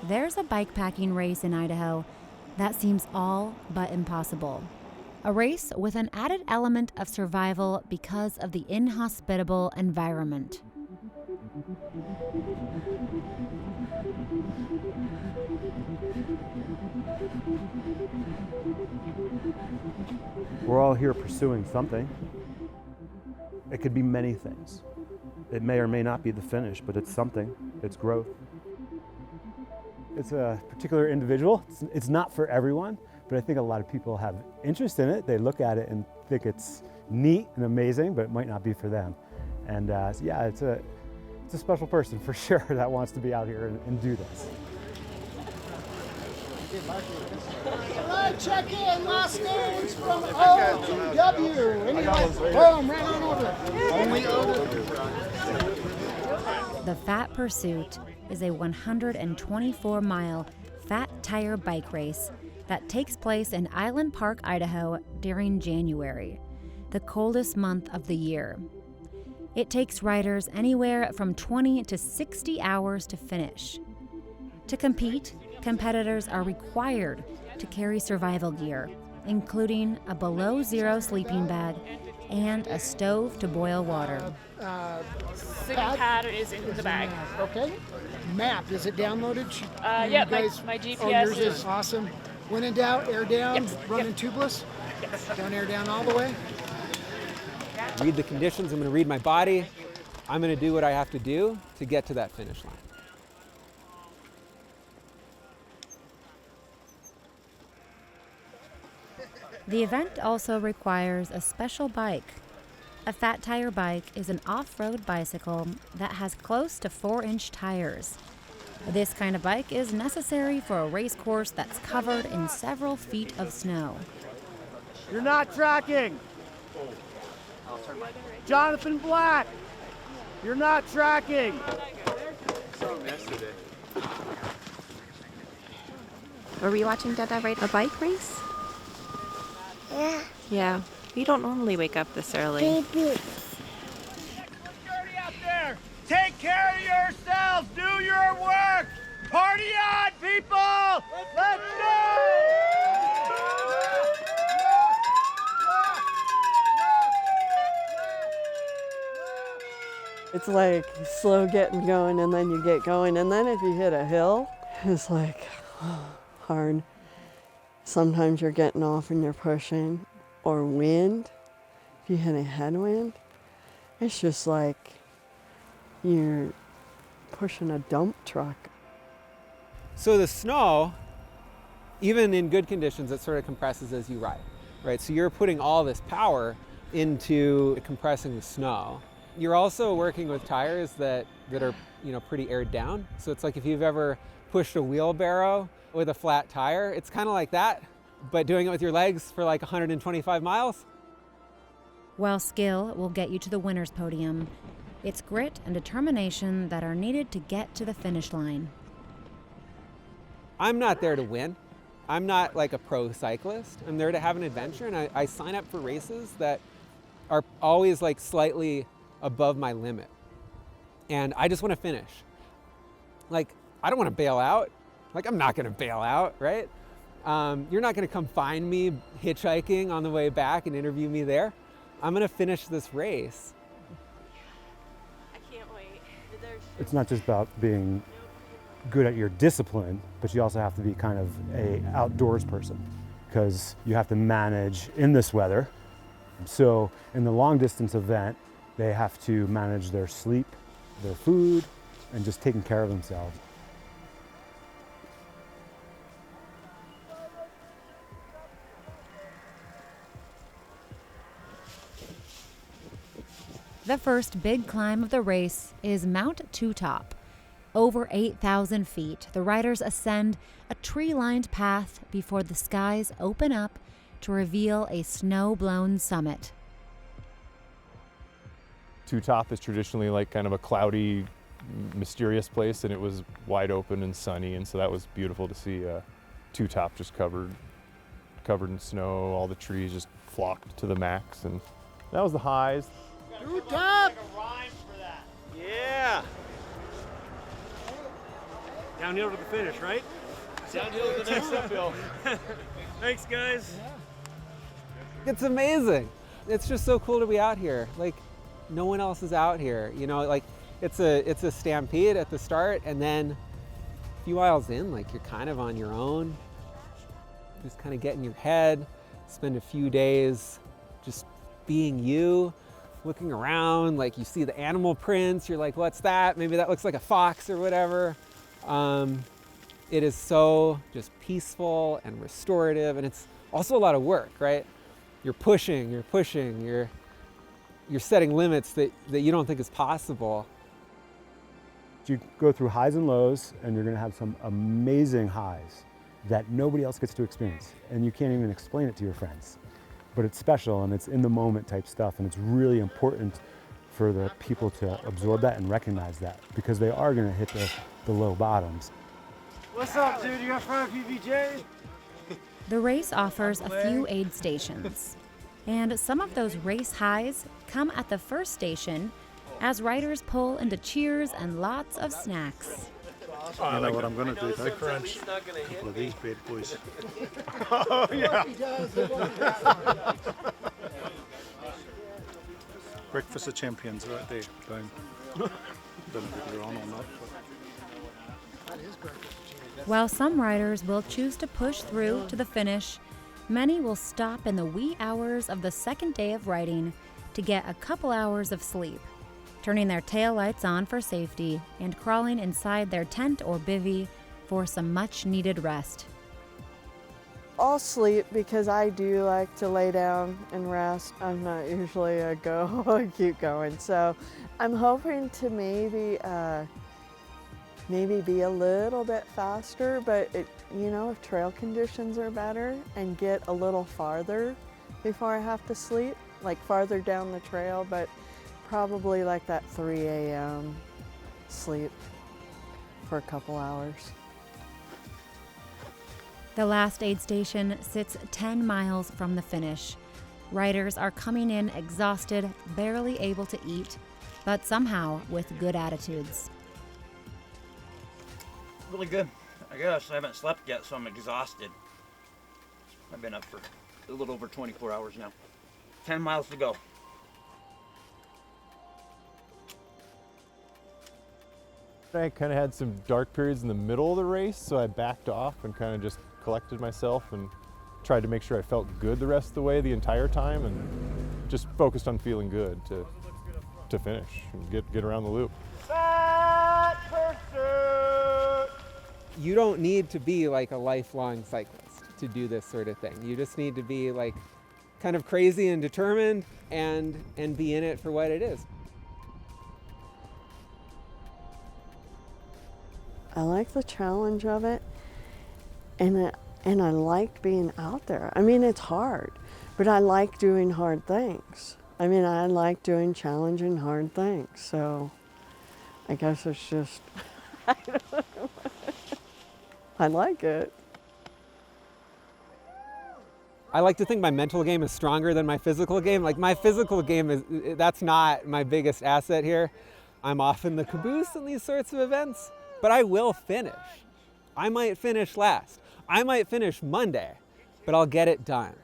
there's a bikepacking race in Idaho that seems all but impossible. A race with an added element of survival because of the inhospitable environment. We're all here pursuing something. It could be many things. It may or may not be the finish, but it's something. It's growth. It's a particular individual. It's not for everyone, but I think a lot of people have interest in it. They look at it and think it's neat and amazing, but it might not be for them. And yeah, it's a special person for sure that wants to be out here and do this. All right, check in. Last names from O to W. Anyway, boom, right on over. Only O. The Fat Pursuit is a 124-mile fat tire bike race that takes place in Island Park, Idaho during January, the coldest month of the year. It takes riders anywhere from 20 to 60 hours to finish. To compete, competitors are required to carry survival gear, including a below-zero sleeping bag and a stove to boil water. Pad is in the bag. Okay. Map, is it downloaded? Yeah, my GPS. Oh, yours is awesome. When in doubt, air down, Yes, running tubeless. Yes. Don't air down all the way. Read the conditions, I'm going to read my body. I'm going to do what I have to do to get to that finish line. The event also requires a special bike. A fat tire bike is an off-road bicycle that has close to 4-inch tires. This kind of bike is necessary for a race course that's covered in several feet of snow. You're not tracking. Jonathan Black, you're not tracking. Were we watching Dada ride a bike race? Yeah. Yeah. We don't normally wake up this early. Baby. Look dirty out there. Take care of yourselves. Do your work. Party on, people. Let's go. It's like slow getting going and then you get going. And then if you hit a hill, it's like hard. Sometimes you're getting off and you're pushing. Or wind, if you hit a headwind, it's just like you're pushing a dump truck. So the snow, even in good conditions, it sort of compresses as you ride, right? So you're putting all this power into compressing the snow. You're also working with tires that are, pretty aired down. So it's like if you've ever pushed a wheelbarrow with a flat tire, it's kind of like that, but doing it with your legs for like 125 miles. While skill will get you to the winner's podium, it's grit and determination that are needed to get to the finish line. I'm not there to win. I'm not like a pro cyclist. I'm there to have an adventure, and I sign up for races that are always like slightly above my limit. And I just want to finish. Like, I don't want to bail out. Like, I'm not going to bail out, right? You're not going to come find me hitchhiking on the way back and interview me there. I'm going to finish this race. I can't wait. It's not just about being good at your discipline, but you also have to be kind of an outdoors person because you have to manage in this weather. So in the long distance event, they have to manage their sleep, their food, and just taking care of themselves. The first big climb of the race is Mount Two Top. Over 8,000 feet, the riders ascend a tree-lined path before the skies open up to reveal a snow-blown summit. Two Top is traditionally like kind of a cloudy, mysterious place, and it was wide open and sunny, and so that was beautiful to see Two Top just covered in snow, all the trees just flocked to the max, and that was the highs. Two Top! Yeah. Down downhill to the finish, right? Downhill to the next uphill. Thanks, guys. It's amazing. It's just so cool to be out here. Like, no one else is out here. You know, like it's a stampede at the start, and then a few miles in, like you're kind of on your own. Just kind of get in your head, spend a few days just being you, looking around, like you see the animal prints, you're like, what's that? Maybe that looks like a fox or whatever. It is so just peaceful and restorative, and it's also a lot of work, right? You're pushing, you're setting limits that you don't think is possible. You go through highs and lows, and you're gonna have some amazing highs that nobody else gets to experience, and you can't even explain it to your friends. But it's special, and it's in the moment type stuff, and it's really important for the people to absorb that and recognize that, because they are gonna hit the low bottoms. What's up, dude? You got 5 PBJs? The race offers a few aid stations, and some of those race highs come at the first station as riders pull into cheers and lots of snacks. You know what I'm going to do? Go crunch a couple of these bad boys. Oh, yeah. Breakfast of champions right there. Boom. Don't know if you're on or not. While some riders will choose to push through to the finish, many will stop in the wee hours of the second day of riding to get a couple hours of sleep, turning their taillights on for safety and crawling inside their tent or bivvy for some much-needed rest. I'll sleep because I do like to lay down and rest. I'm not usually a go and keep going. So I'm hoping to maybe be a little bit faster, but if trail conditions are better, and get a little farther before I have to sleep, like farther down the trail, but probably like that 3 a.m. sleep for a couple hours. The last aid station sits 10 miles from the finish. Riders are coming in exhausted, barely able to eat, but somehow with good attitudes. Really good, I guess. I haven't slept yet, so I'm exhausted. I've been up for a little over 24 hours now. 10 miles to go. I kind of had some dark periods in the middle of the race, so I backed off and kind of just collected myself and tried to make sure I felt good the rest of the way the entire time, and just focused on feeling good to finish and get around the loop. Fat pursuit! You don't need to be like a lifelong cyclist to do this sort of thing. You just need to be like kind of crazy and determined and be in it for what it is. I like the challenge of it, and I like being out there. I mean, it's hard, but I like doing hard things. I mean, I like doing challenging, hard things. So I guess it's just, I don't know. I like it. I like to think my mental game is stronger than my physical game. Like, my physical game that's not my biggest asset here. I'm often the caboose in these sorts of events, but I will finish. I might finish last. I might finish Monday, but I'll get it done.